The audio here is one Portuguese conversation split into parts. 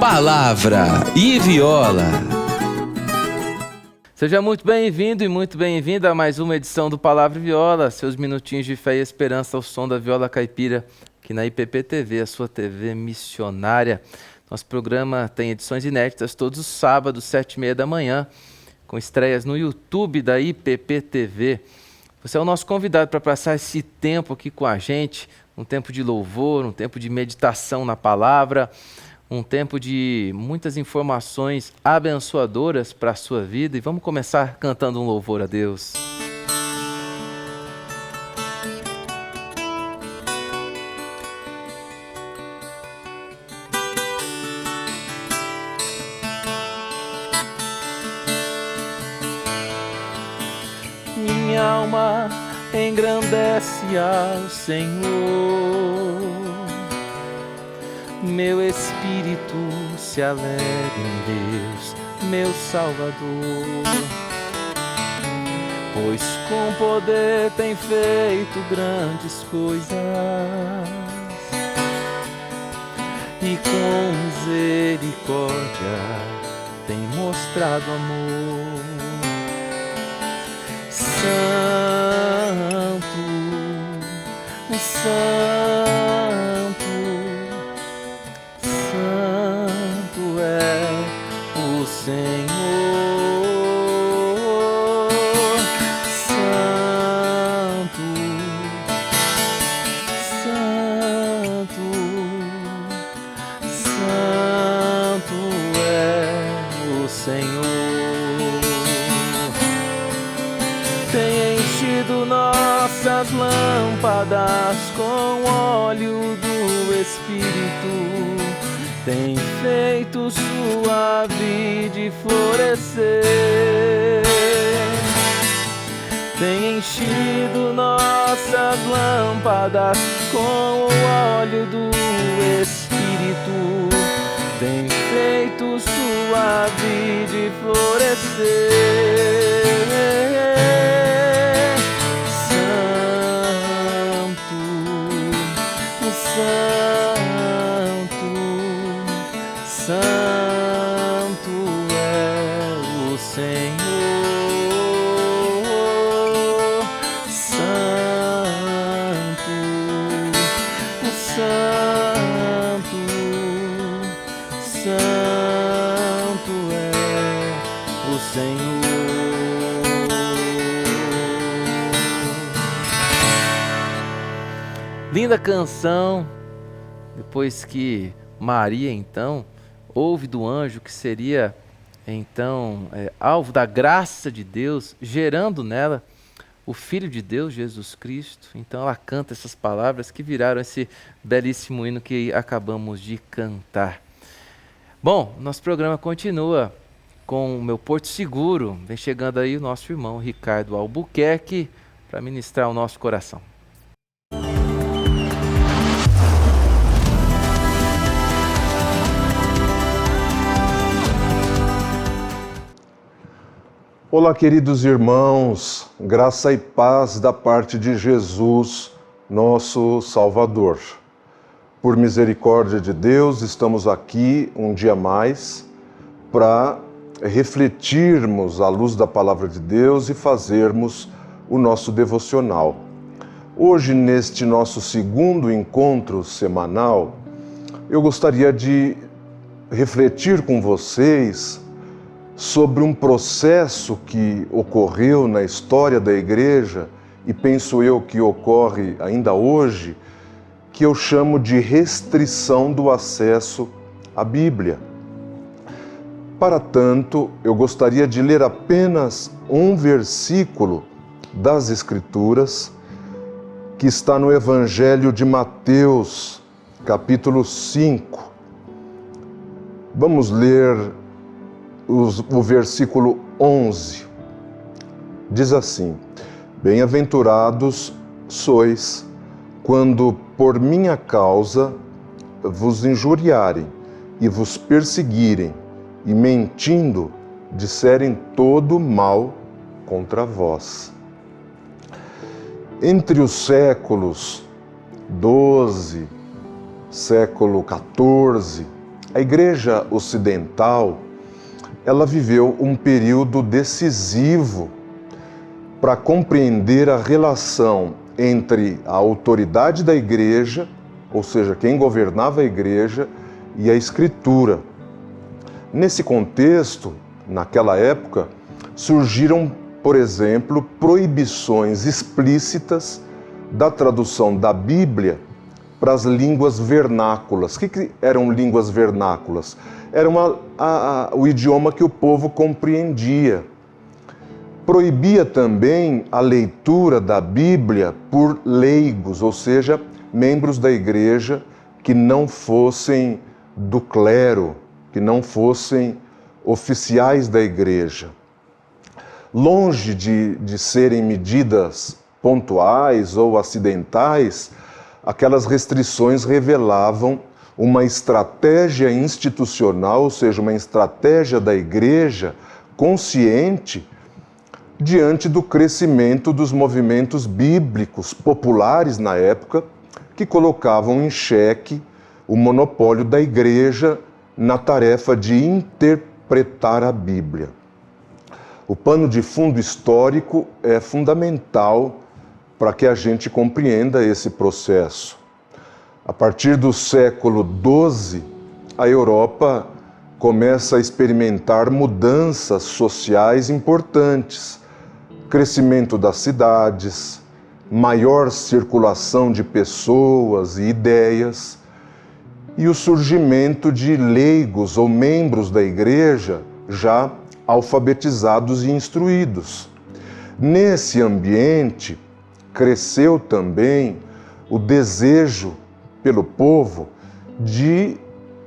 Palavra e Viola. Seja muito bem-vindo e muito bem-vinda a mais uma edição do Palavra e Viola, seus minutinhos de fé e esperança ao som da viola caipira, aqui na IPP TV, a sua TV missionária. Nosso programa tem edições inéditas todos os sábados, 7h30 da manhã, com estreias no YouTube da IPP TV. Você é o nosso convidado para passar esse tempo aqui com a gente, um tempo de louvor, um tempo de meditação na palavra, um tempo de muitas informações abençoadoras para a sua vida. E vamos começar cantando um louvor a Deus. Minha alma engrandece ao Senhor, meu espírito se alegra em Deus, meu Salvador, pois com poder tem feito grandes coisas e com misericórdia tem mostrado amor. Santo, Santo, Santo é o Senhor. Santo, Santo, Santo é o Senhor. Tem enchido nossas lâmpadas com óleo do Espírito, tem feito sua vide florescer. Tem enchido nossas lâmpadas com o óleo do Espírito, tem feito sua vide florescer. Santo, Santo é o Senhor. Santo, Santo, Santo é o Senhor. Linda canção. Depois que Maria, então, ouve do anjo que seria, então, alvo da graça de Deus, gerando nela o Filho de Deus, Jesus Cristo. Então ela canta essas palavras que viraram esse belíssimo hino que acabamos de cantar. Bom, nosso programa continua com o Meu Porto Seguro. Vem chegando aí o nosso irmão Ricardo Albuquerque para ministrar o nosso coração. Olá, queridos irmãos, graça e paz da parte de Jesus, nosso Salvador. Por misericórdia de Deus, estamos aqui um dia mais para refletirmos à luz da Palavra de Deus e fazermos o nosso devocional. Hoje, neste nosso segundo encontro semanal, eu gostaria de refletir com vocês sobre um processo que ocorreu na história da igreja e penso eu que ocorre ainda hoje, que eu chamo de restrição do acesso à Bíblia. Para tanto, eu gostaria de ler apenas um versículo das Escrituras que está no Evangelho de Mateus, capítulo 5. Vamos ler o versículo 11, diz assim: Bem-aventurados sois quando por minha causa vos injuriarem e vos perseguirem e mentindo disserem todo mal contra vós. Entre os séculos XII, século XIV A Igreja Ocidental, ela viveu um período decisivo para compreender a relação entre a autoridade da Igreja, ou seja, quem governava a Igreja, e a Escritura. Nesse contexto, naquela época, surgiram, por exemplo, proibições explícitas da tradução da Bíblia para as línguas vernáculas. O que eram línguas vernáculas? Era o idioma que o povo compreendia. Proibia também a leitura da Bíblia por leigos, ou seja, membros da Igreja que não fossem do clero, que não fossem oficiais da Igreja. Longe de serem medidas pontuais ou acidentais, aquelas restrições revelavam uma estratégia institucional, ou seja, uma estratégia da Igreja consciente diante do crescimento dos movimentos bíblicos populares na época, que colocavam em xeque o monopólio da Igreja na tarefa de interpretar a Bíblia. O pano de fundo histórico é fundamental para que a gente compreenda esse processo. A partir do século XII, a Europa começa a experimentar mudanças sociais importantes, crescimento das cidades, maior circulação de pessoas e ideias, e o surgimento de leigos ou membros da Igreja já alfabetizados e instruídos. Nesse ambiente, cresceu também o desejo pelo povo de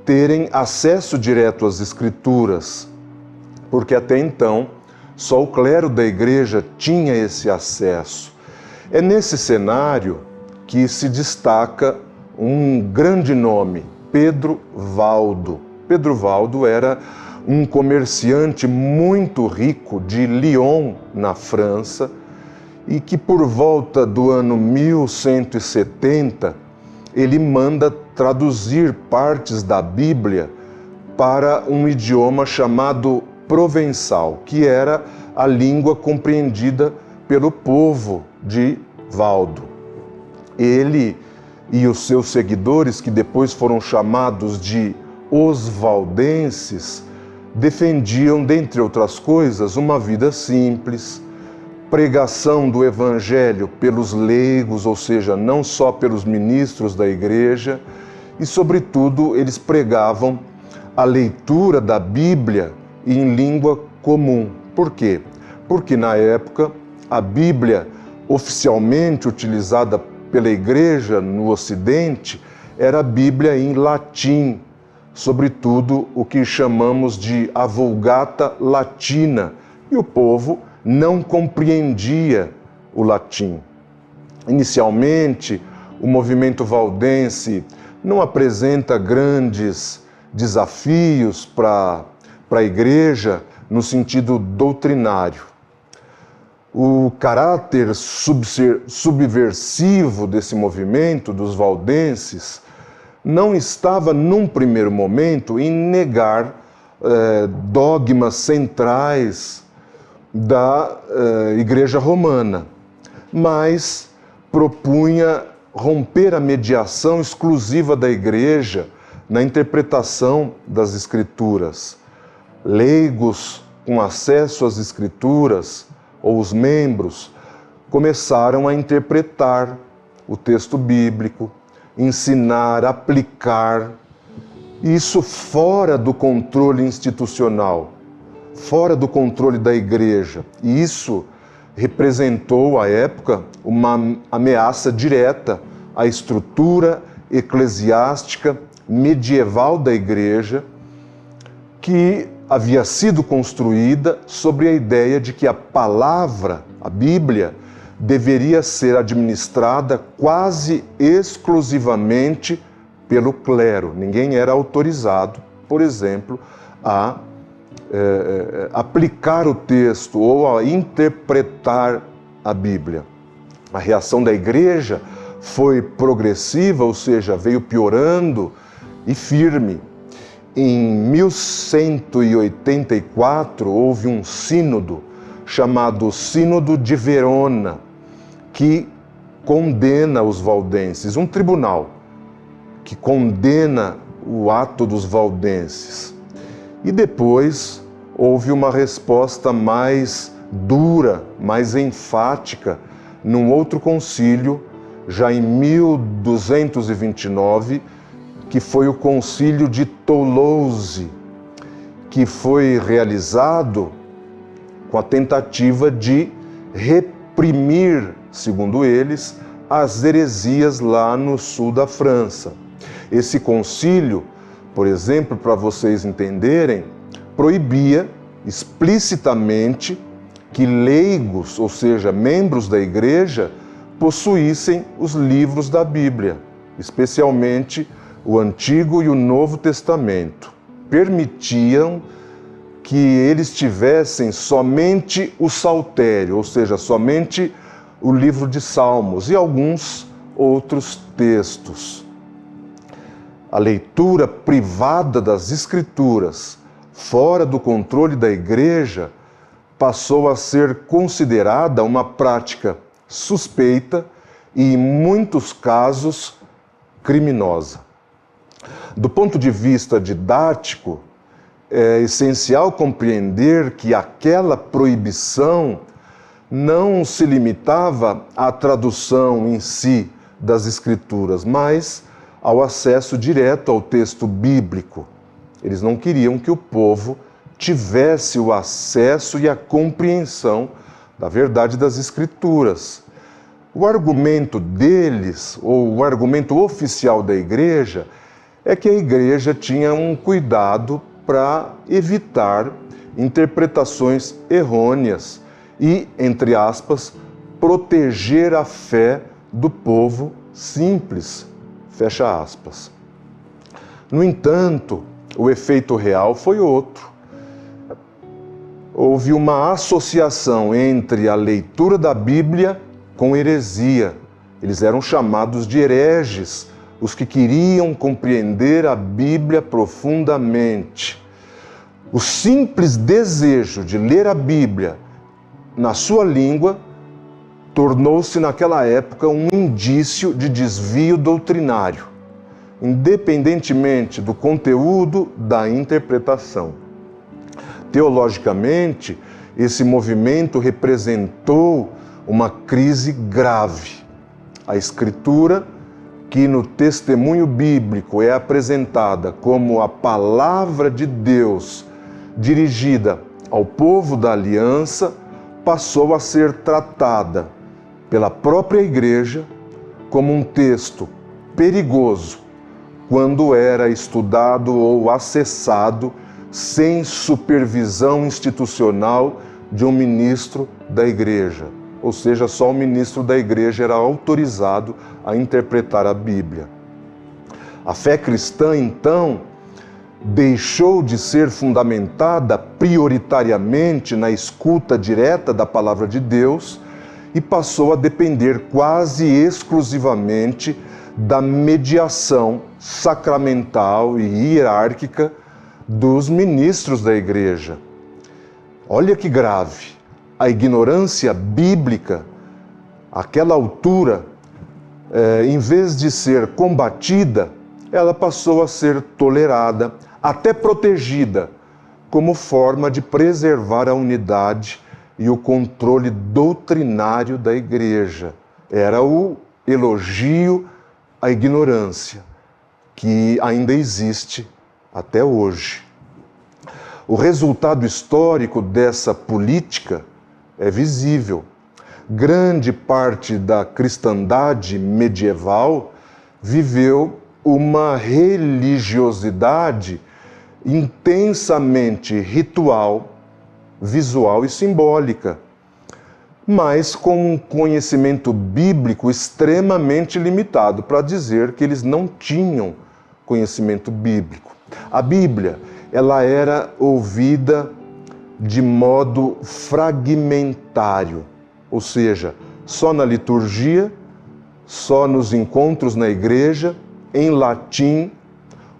terem acesso direto às Escrituras, porque até então só o clero da Igreja tinha esse acesso. É nesse cenário que se destaca um grande nome, Pedro Valdo. Pedro Valdo era um comerciante muito rico de Lyon, na França, e que por volta do ano 1170 ele manda traduzir partes da Bíblia para um idioma chamado provençal, que era a língua compreendida pelo povo de Valdo. Ele e os seus seguidores, que depois foram chamados de osvaldenses, defendiam, dentre outras coisas, uma vida simples, pregação do Evangelho pelos leigos, ou seja, não só pelos ministros da Igreja, e, sobretudo, eles pregavam a leitura da Bíblia em língua comum. Por quê? Porque, na época, a Bíblia oficialmente utilizada pela Igreja no Ocidente era a Bíblia em latim, sobretudo o que chamamos de a Vulgata Latina, e o povo não compreendia o latim. Inicialmente, o movimento valdense não apresenta grandes desafios para a Igreja no sentido doutrinário. O caráter subversivo desse movimento dos valdenses não estava, num primeiro momento, em negar dogmas centrais da Igreja Romana, mas propunha romper a mediação exclusiva da Igreja na interpretação das Escrituras. Leigos com acesso às Escrituras, ou os membros, começaram a interpretar o texto bíblico, ensinar, aplicar, isso fora do controle institucional, fora do controle da Igreja. E isso representou, à época, uma ameaça direta à estrutura eclesiástica medieval da Igreja, que havia sido construída sobre a ideia de que a palavra, a Bíblia, deveria ser administrada quase exclusivamente pelo clero. Ninguém era autorizado, por exemplo, a aplicar o texto ou a interpretar a Bíblia. A reação da Igreja foi progressiva, ou seja, veio piorando e firme. em 1184, houve um sínodo chamado Sínodo de Verona, que condena os valdenses, um tribunal que condena o ato dos valdenses. E depois houve uma resposta mais dura, mais enfática, num outro concílio, já em 1229, que foi o Concílio de Toulouse, que foi realizado com a tentativa de reprimir, segundo eles, as heresias lá no sul da França. Esse concílio, por exemplo, para vocês entenderem, proibia explicitamente que leigos, ou seja, membros da igreja, possuíssem os livros da Bíblia, especialmente o Antigo e o Novo Testamento. Permitiam que eles tivessem somente o saltério, ou seja, somente o livro de Salmos e alguns outros textos. A leitura privada das Escrituras, fora do controle da igreja, passou a ser considerada uma prática suspeita e, em muitos casos, criminosa. Do ponto de vista didático, é essencial compreender que aquela proibição não se limitava à tradução em si das Escrituras, mas ao acesso direto ao texto bíblico. Eles não queriam que o povo tivesse o acesso e a compreensão da verdade das Escrituras. O argumento deles, ou o argumento oficial da igreja, é que a igreja tinha um cuidado para evitar interpretações errôneas e, entre aspas, proteger a fé do povo simples, fecha aspas. No entanto, o efeito real foi outro. Houve uma associação entre a leitura da Bíblia com heresia. Eles eram chamados de hereges, os que queriam compreender a Bíblia profundamente. O simples desejo de ler a Bíblia na sua língua tornou-se naquela época um indício de desvio doutrinário, independentemente do conteúdo da interpretação. Teologicamente, esse movimento representou uma crise grave. A Escritura, que no testemunho bíblico é apresentada como a palavra de Deus dirigida ao povo da aliança, passou a ser tratada pela própria igreja como um texto perigoso quando era estudado ou acessado sem supervisão institucional de um ministro da igreja. Ou seja, só o ministro da igreja era autorizado a interpretar a Bíblia. A fé cristã, então, deixou de ser fundamentada prioritariamente na escuta direta da palavra de Deus e passou a depender quase exclusivamente da mediação sacramental e hierárquica dos ministros da igreja. Olha que grave! A ignorância bíblica, àquela altura, em vez de ser combatida, ela passou a ser tolerada, até protegida, como forma de preservar a unidade e o controle doutrinário da igreja. Era o elogio à ignorância, que ainda existe até hoje. O resultado histórico dessa política é visível. Grande parte da cristandade medieval viveu uma religiosidade intensamente ritual, visual e simbólica, mas com um conhecimento bíblico extremamente limitado, para dizer que eles não tinham conhecimento bíblico. A Bíblia, ela era ouvida de modo fragmentário, ou seja, só na liturgia, só nos encontros na igreja, em latim,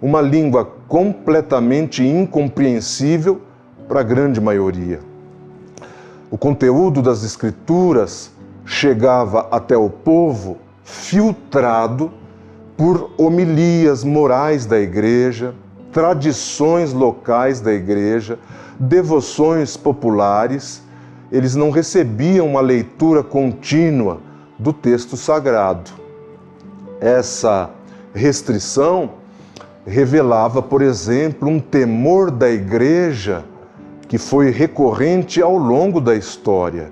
uma língua completamente incompreensível para a grande maioria. O conteúdo das Escrituras chegava até o povo filtrado por homilias morais da igreja, tradições locais da igreja, devoções populares. Eles não recebiam uma leitura contínua do texto sagrado. Essa restrição revelava, por exemplo, um temor da igreja que foi recorrente ao longo da história,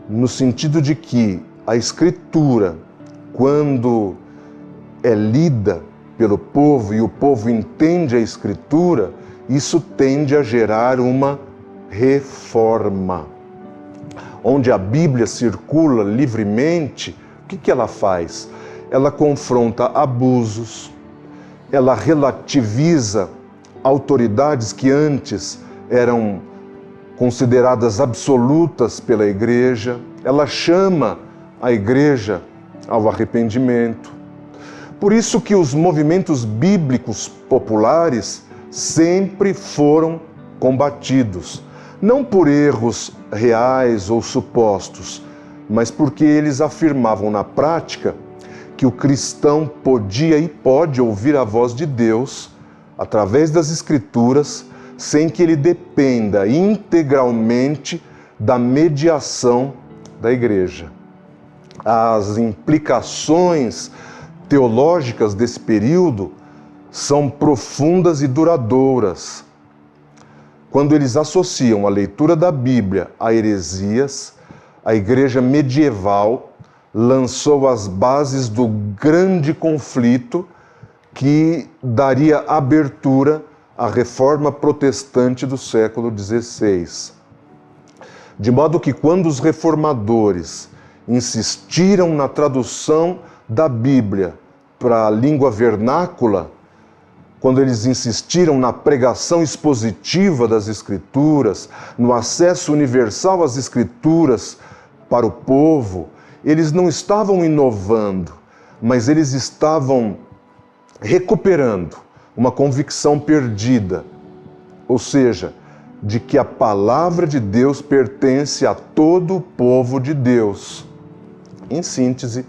no sentido de que a Escritura, quando é lida pelo povo e o povo entende a Escritura, isso tende a gerar uma reforma. Onde a Bíblia circula livremente, o que ela faz? Ela confronta abusos, ela relativiza autoridades que antes eram consideradas absolutas pela igreja, ela chama a igreja ao arrependimento. Por isso que os movimentos bíblicos populares sempre foram combatidos, não por erros reais ou supostos, mas porque eles afirmavam na prática que o cristão podia e pode ouvir a voz de Deus através das Escrituras, sem que ele dependa integralmente da mediação da igreja. As implicações teológicas desse período são profundas e duradouras. Quando eles associam a leitura da Bíblia a heresias, a igreja medieval lançou as bases do grande conflito que daria abertura à reforma protestante do século XVI. De modo que quando os reformadores insistiram na tradução da Bíblia para a língua vernácula, quando eles insistiram na pregação expositiva das Escrituras, no acesso universal às Escrituras para o povo, eles não estavam inovando, mas eles estavam recuperando uma convicção perdida, ou seja, de que a palavra de Deus pertence a todo o povo de Deus. Em síntese,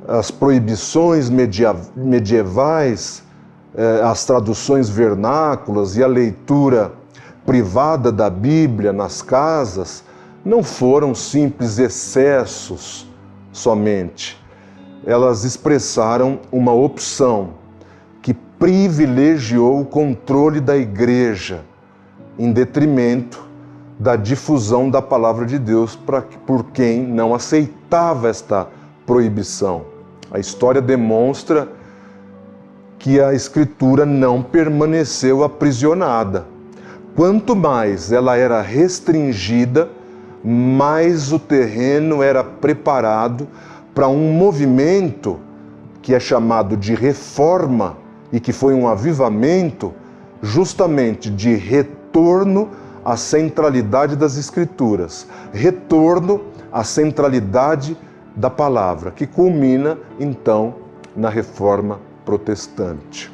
as proibições medievais, as traduções vernáculas e a leitura privada da Bíblia nas casas não foram simples excessos somente. Elas expressaram uma opção que privilegiou o controle da igreja em detrimento da difusão da palavra de Deus por quem não aceitava esta proibição. A história demonstra que a Escritura não permaneceu aprisionada. Quanto mais ela era restringida, mais o terreno era preparado para um movimento que é chamado de reforma e que foi um avivamento justamente de retorno à centralidade das Escrituras, retorno à centralidade da palavra, que culmina então na reforma protestante.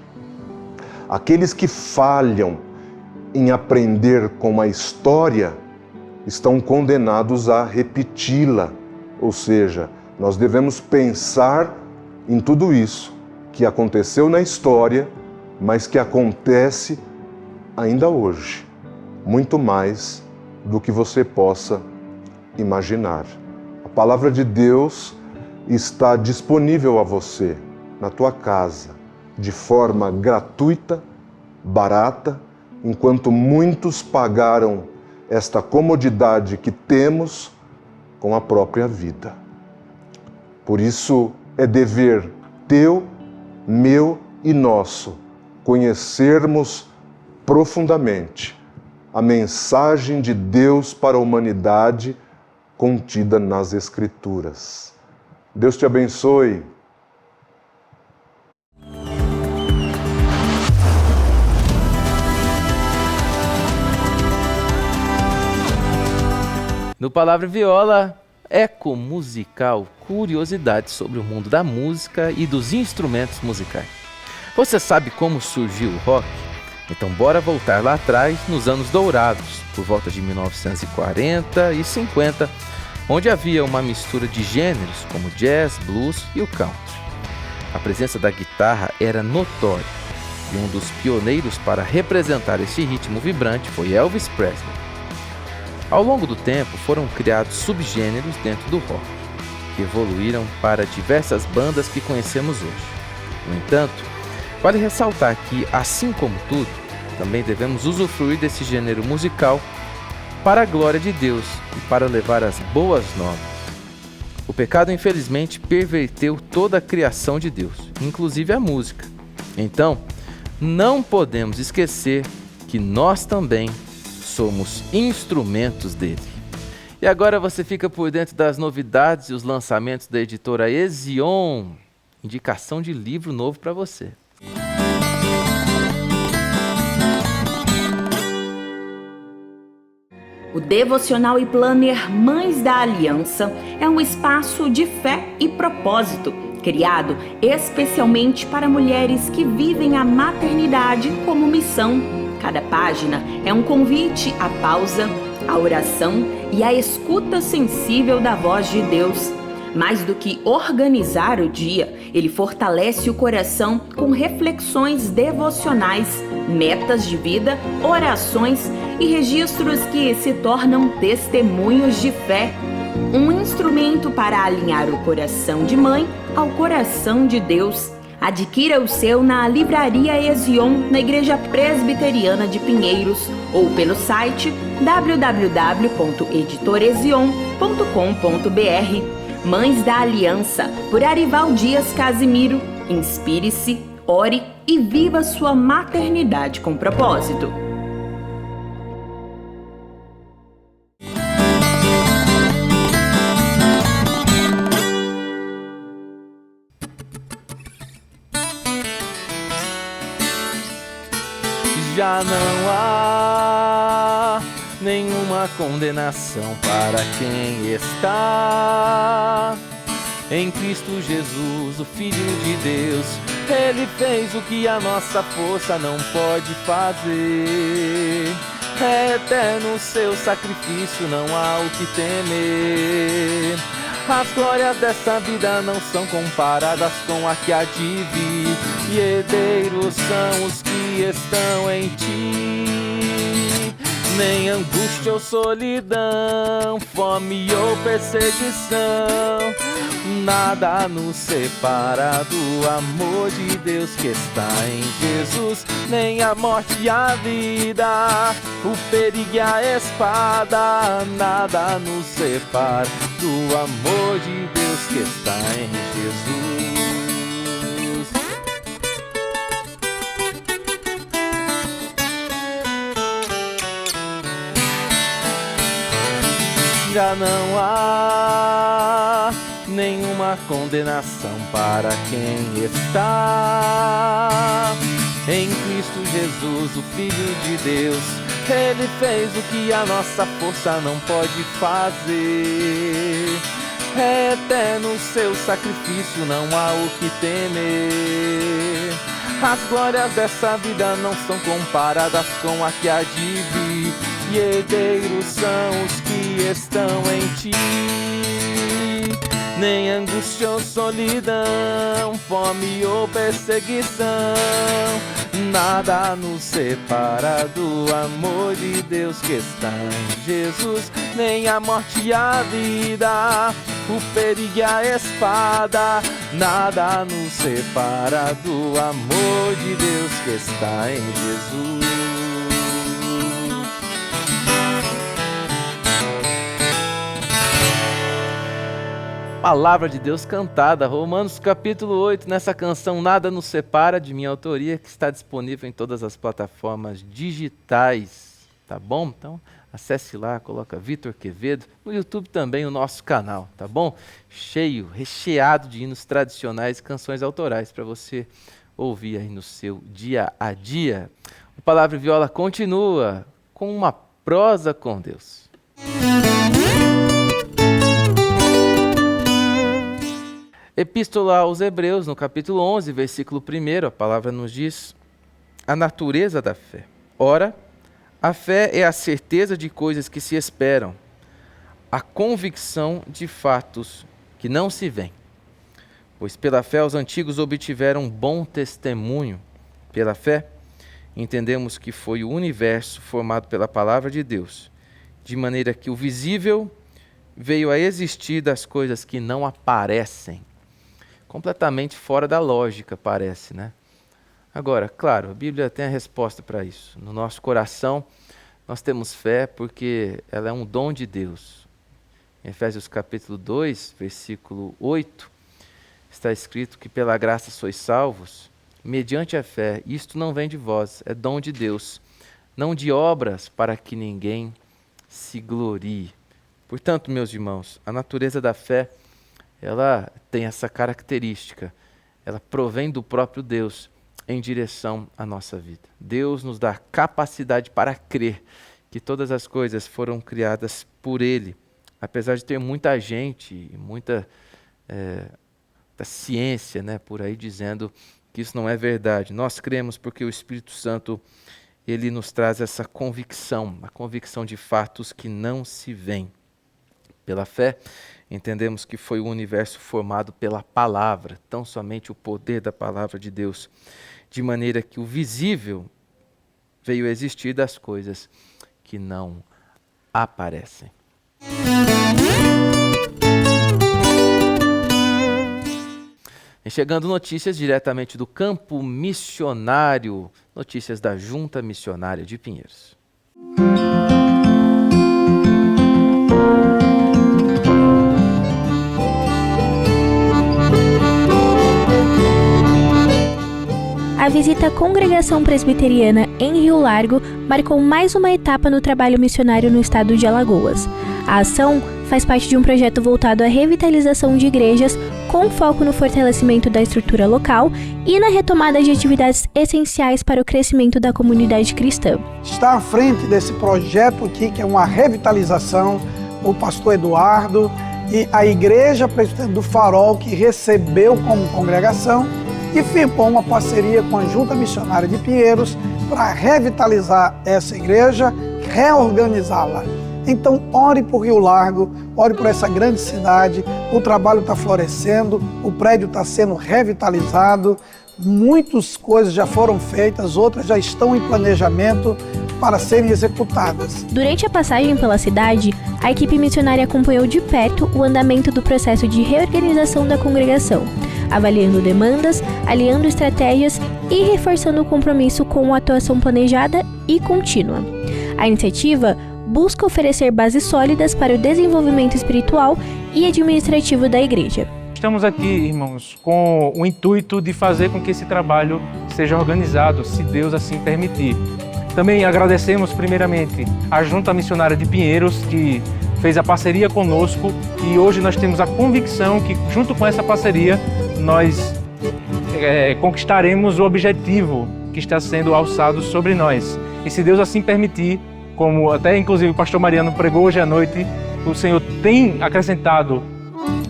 Aqueles que falham em aprender com a história estão condenados a repeti-la, ou seja, nós devemos pensar em tudo isso que aconteceu na história, mas que acontece ainda hoje, muito mais do que você possa imaginar. A palavra de Deus está disponível a você, na tua casa, de forma gratuita, barata, enquanto muitos pagaram esta comodidade que temos com a própria vida. Por isso é dever teu, meu e nosso conhecermos profundamente a mensagem de Deus para a humanidade contida nas Escrituras. Deus te abençoe. No Palavra Viola, eco musical, curiosidades sobre o mundo da música e dos instrumentos musicais. Você sabe como surgiu o rock? Então bora voltar lá atrás, nos anos dourados, por volta de 1940 e 50, onde havia uma mistura de gêneros como jazz, blues e o country. A presença da guitarra era notória e um dos pioneiros para representar esse ritmo vibrante foi Elvis Presley. Ao longo do tempo foram criados subgêneros dentro do rock, que evoluíram para diversas bandas que conhecemos hoje. No entanto, vale ressaltar que, assim como tudo, também devemos usufruir desse gênero musical para a glória de Deus e para levar as boas novas. O pecado, infelizmente, perverteu toda a criação de Deus, inclusive a música. Então, não podemos esquecer que nós também somos instrumentos dele. E agora você fica por dentro das novidades e os lançamentos da editora Ezion. Indicação de livro novo para você. O Devocional e Planner Mães da Aliança é um espaço de fé e propósito, criado especialmente para mulheres que vivem a maternidade como missão. Cada página é um convite à pausa, à oração e à escuta sensível da voz de Deus. Mais do que organizar o dia, ele fortalece o coração com reflexões devocionais, metas de vida, orações e registros que se tornam testemunhos de fé. Um instrumento para alinhar o coração de mãe ao coração de Deus. Adquira o seu na Livraria Ezion, na Igreja Presbiteriana de Pinheiros, ou pelo site www.editorezion.com.br. Mães da Aliança, por Arival Dias Casimiro. Inspire-se, ore e viva sua maternidade com propósito. Já não há nenhuma condenação para quem está em Cristo Jesus, o Filho de Deus. Ele fez o que a nossa força não pode fazer. É eterno o seu sacrifício, não há o que temer. As glórias dessa vida não são comparadas com a que há de vir. E herdeiros são os que estão em ti. Nem angústia ou solidão, fome ou perseguição, nada nos separa do amor de Deus que está em Jesus. Nem a morte e a vida, o perigo e a espada, nada nos separa do amor de Deus que está em Jesus. Já não há nenhuma condenação para quem está em Cristo Jesus, o Filho de Deus. Ele fez o que a nossa força não pode fazer. É eterno o seu sacrifício, não há o que temer. As glórias dessa vida não são comparadas com a que há de vir. E herdeiros são os que estão em ti. Nem angústia ou solidão, fome ou perseguição, nada nos separa do amor de Deus que está em Jesus. Nem a morte e a vida, o perigo e a espada, nada nos separa do amor de Deus que está em Jesus. Palavra de Deus cantada, Romanos capítulo 8, nessa canção Nada Nos Separa, de minha autoria, que está disponível em todas as plataformas digitais, tá bom? Então, acesse lá, coloca Vitor Quevedo, no YouTube também o nosso canal, tá bom? Cheio, recheado de hinos tradicionais e canções autorais para você ouvir aí no seu dia a dia. O Palavra Viola continua com uma prosa com Deus. Epístola aos Hebreus, no capítulo 11, versículo 1, a palavra nos diz a natureza da fé. Ora, a fé é a certeza de coisas que se esperam, a convicção de fatos que não se veem. Pois pela fé os antigos obtiveram bom testemunho. Pela fé, entendemos que foi o universo formado pela palavra de Deus, de maneira que o visível veio a existir das coisas que não aparecem. Completamente fora da lógica, parece, né? Agora, claro, a Bíblia tem a resposta para isso. No nosso coração, nós temos fé porque ela é um dom de Deus. Em Efésios capítulo 2, versículo 8, está escrito que pela graça sois salvos, mediante a fé. Isto não vem de vós, é dom de Deus, não de obras para que ninguém se glorie. Portanto, meus irmãos, a natureza da fé, ela tem essa característica. Ela provém do próprio Deus em direção à nossa vida. Deus nos dá capacidade para crer que todas as coisas foram criadas por Ele. Apesar de ter muita gente, muita ciência, né, por aí dizendo que isso não é verdade. Nós cremos porque o Espírito Santo, ele nos traz essa convicção, a convicção de fatos que não se veem. Pela fé, entendemos que foi o universo formado pela palavra, tão somente o poder da palavra de Deus, de maneira que o visível veio a existir das coisas que não aparecem. E chegando notícias diretamente do campo missionário, notícias da Junta Missionária de Pinheiros. A visita à Congregação Presbiteriana em Rio Largo marcou mais uma etapa no trabalho missionário no estado de Alagoas. A ação faz parte de um projeto voltado à revitalização de igrejas, com foco no fortalecimento da estrutura local e na retomada de atividades essenciais para o crescimento da comunidade cristã. Está à frente desse projeto aqui, que é uma revitalização, o pastor Eduardo e a Igreja Presbiteriana do Farol, que recebeu como congregação, e firmou uma parceria com a Junta Missionária de Pinheiros para revitalizar essa igreja, reorganizá-la. Então, ore por Rio Largo, ore por essa grande cidade, o trabalho está florescendo, o prédio está sendo revitalizado, muitas coisas já foram feitas, outras já estão em planejamento para serem executadas. Durante a passagem pela cidade, a equipe missionária acompanhou de perto o andamento do processo de reorganização da congregação, avaliando demandas, alinhando estratégias e reforçando o compromisso com a atuação planejada e contínua. A iniciativa busca oferecer bases sólidas para o desenvolvimento espiritual e administrativo da igreja. Estamos aqui, irmãos, com o intuito de fazer com que esse trabalho seja organizado, se Deus assim permitir. Também agradecemos primeiramente à Junta Missionária de Pinheiros, que fez a parceria conosco, e hoje nós temos a convicção que, junto com essa parceria, nós conquistaremos o objetivo que está sendo alçado sobre nós. E se Deus assim permitir, como até inclusive o pastor Mariano pregou hoje à noite, o Senhor tem acrescentado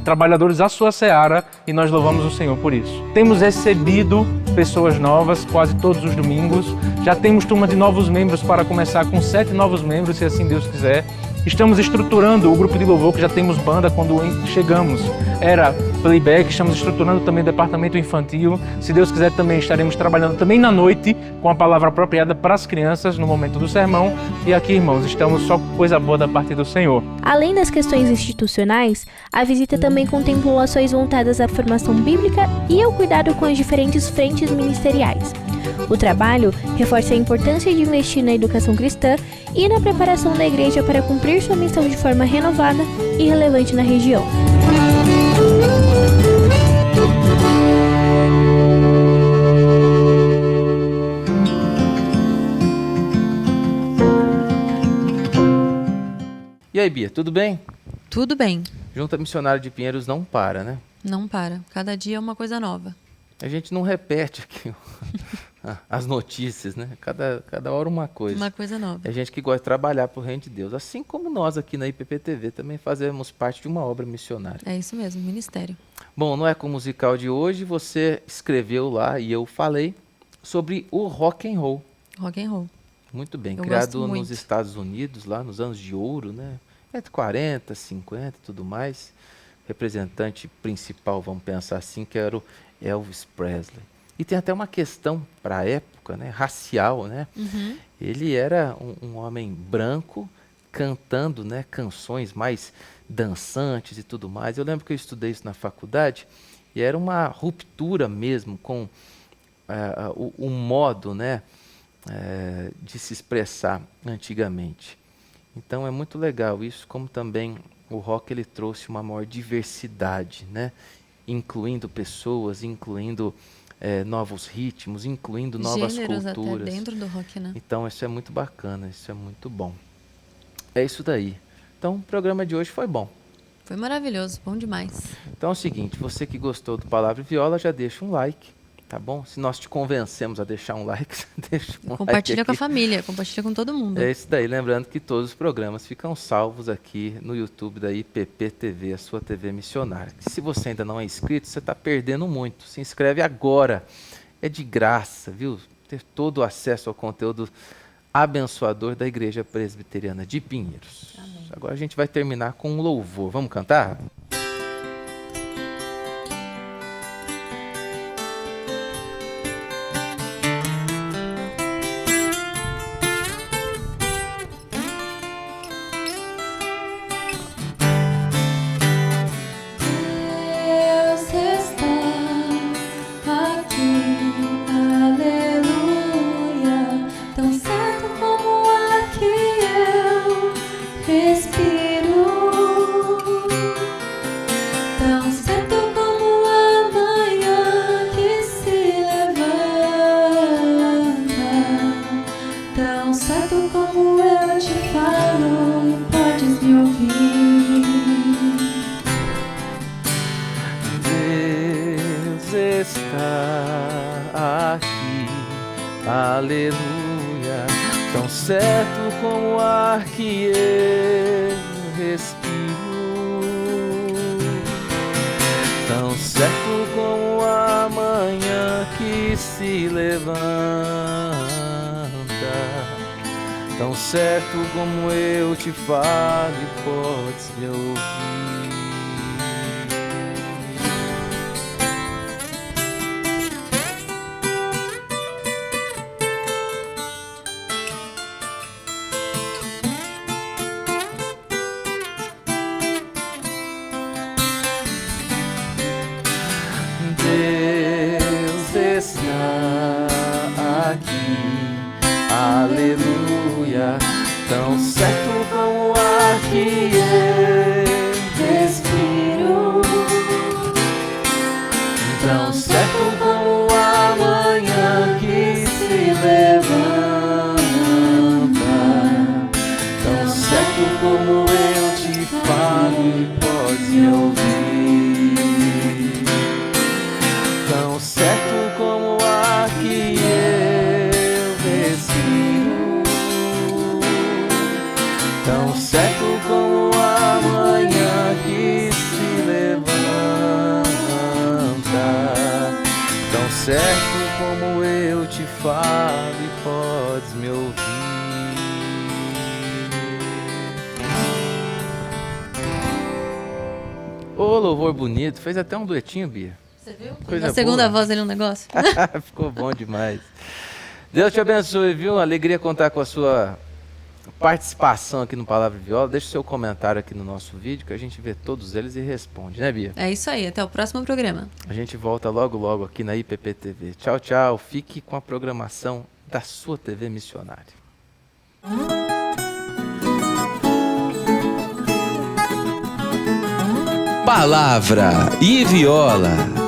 trabalhadores à sua seara e nós louvamos o Senhor por isso. Temos recebido pessoas novas quase todos os domingos, já temos turma de novos membros para começar com 7 novos membros, se assim Deus quiser. Estamos estruturando o grupo de louvor, que já temos banda quando chegamos. Era playback, estamos estruturando também o departamento infantil. Se Deus quiser, também estaremos trabalhando também na noite com a palavra apropriada para as crianças no momento do sermão. E aqui, irmãos, estamos só com coisa boa da parte do Senhor. Além das questões institucionais, a visita também contemplou ações voltadas à formação bíblica e ao cuidado com as diferentes frentes ministeriais. O trabalho reforça a importância de investir na educação cristã e na preparação da igreja para cumprir sua missão de forma renovada e relevante na região. E aí, Bia, tudo bem? Tudo bem. Junta Missionária de Pinheiros não para, né? Não para. Cada dia é uma coisa nova. A gente não repete aqui as notícias, né? Cada hora uma coisa. Uma coisa nova. É gente que gosta de trabalhar para o reino de Deus. Assim como nós aqui na IPPTV também fazemos parte de uma obra missionária. É isso mesmo, ministério. Bom, no Eco Musical de hoje você escreveu lá e eu falei sobre o rock and roll. Rock and roll. Muito bem, Eu criado gosto muito. nos Estados Unidos, lá nos anos de ouro, né? Entre 40, 50 e tudo mais. Representante principal, vamos pensar assim, que era o Elvis Presley. E tem até uma questão para a época, né? Racial, né? Uhum. Ele era um homem branco cantando, né, canções mais dançantes e tudo mais. Eu lembro que eu estudei isso na faculdade e era uma ruptura mesmo com o modo, né, de se expressar antigamente. Então é muito legal isso, como também o rock ele trouxe uma maior diversidade, né, incluindo pessoas, incluindo novos ritmos, incluindo novas Gêneros culturas. até dentro do rock, né? Então isso é muito bacana, isso é muito bom. É isso daí. Então o programa de hoje foi bom. Foi maravilhoso, bom demais. Então é o seguinte, você que gostou do Palavra e Viola, já deixa um like, tá bom? Se nós te convencemos a deixar um like, você deixa um Compartilha like com a aqui. família, compartilha com todo mundo. É isso daí. Lembrando que todos os programas ficam salvos aqui no YouTube da IPP-TV, a sua TV missionária. Se você ainda não é inscrito, você está perdendo muito. Se inscreve agora. É de graça, viu? Ter todo o acesso ao conteúdo abençoador da Igreja Presbiteriana de Pinheiros. Amém. Agora a gente vai terminar com um louvor. Vamos cantar? Deus está aqui, aleluia, tão certo como o ar que eu respiro, tão certo como a manhã que se levanta, tão certo como eu te falo e podes me ouvir. Deus está aqui, aleluia, tão certo como o ar que eu respiro, tão certo como a manhã que se levanta, tão certo como eu te falo e podes me ouvir. Deus está aqui, aleluia, tão certo como o ar que eu respiro, tão certo como a manhã que se levanta, tão certo como eu te falo e podes me ouvir. Tão certo como o ar que eu respiro, tão certo como a manhã que se levanta, tão certo como eu te falo e podes me ouvir. Ô, louvor bonito, fez até um duetinho, Bia. Você viu? Coisa A segunda boa. voz ali no negócio. Ficou bom demais. Deus te abençoe, viu? Alegria contar com a sua participação aqui no Palavra e Viola. Deixa o seu comentário aqui no nosso vídeo, que a gente vê todos eles e responde, né, Bia? É isso aí, até o próximo programa. A gente volta logo, logo aqui na IPP-TV. Tchau, tchau. Fique com a programação da sua TV missionária. Palavra e Viola.